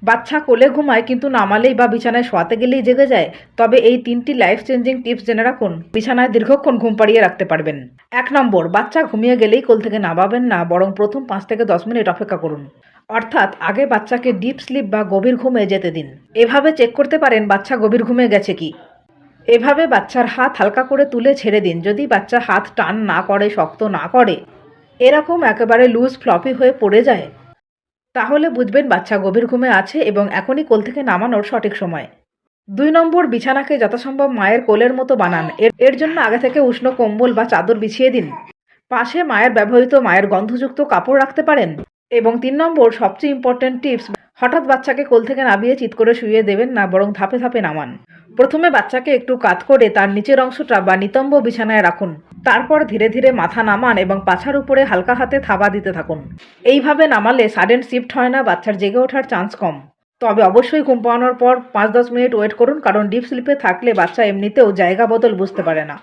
বাচ্চা কোলে ঘুমায় কিন্তু নামালেই বা বিছানায় শোয়াতে গেলেই জেগে যায়, তবে এই 3টি লাইফ চেঞ্জিং টিপস জেনে রাখুন, বিছানায় দীর্ঘক্ষণ ঘুম পাড়িয়ে রাখতে পারবেন। 1 নম্বর, বাচ্চা ঘুমিয়ে গেলেই কোল থেকে নামাবেন না, বরং প্রথম 5 থেকে 10 মিনিট অপেক্ষা করুন। অর্থাৎ আগে বাচ্চাকে ডিপ স্লিপ বা গভীর ঘুমে যেতে দিন। এভাবে চেক করতে পারেন বাচ্চা গভীর ঘুমে গেছে কি। এভাবে বাচ্চার হাত হালকা করে তুলে ছেড়ে দিন। যদি বাচ্চা হাত টান না করে, শক্ত না করে, এরকম একেবারে লুজ ফ্লপি হয়ে পড়ে যায়, তাহলে বুঝবেন বাচ্চা গভীর ঘুমে আছে এবং এখনই কোল থেকে নামানোর সঠিক সময়। 2 নম্বর, বিছানাকে যথাসম্ভব মায়ের কোলের মতো বানান। এর জন্য আগে থেকে উষ্ণ কম্বল বা চাদর বিছিয়ে দিন। পাশে মায়ের ব্যবহৃত মায়ের গন্ধযুক্ত কাপড় রাখতে পারেন। এবং 3 নম্বর, সবচেয়ে ইম্পর্ট্যান্ট টিপস, হঠাৎ বাচ্চাকে কোল থেকে নামিয়ে চিৎ করে শুইয়ে দেবেন না, বরং ধাপে ধাপে নামান। প্রথমে বাচ্চাকে একটু কাত করে তার নিচের অংশটা বা নিতম্ব বিছানায় রাখুন। তারপর ধীরে ধীরে মাথা নামান এবং পাছার উপরে হালকা হাতে থাবা দিতে থাকুন। এইভাবে নামালে সাডেন শিফট হয় না, বাচ্চার জেগে ওঠার চান্স কম। তবে অবশ্যই ঘুম পাড়ানোর পর 5-10 মিনিট ওয়েট করুন, কারণ ডিপ স্লিপে থাকলে বাচ্চা এমনিতেও জায়গা বদল বুঝতে পারে না।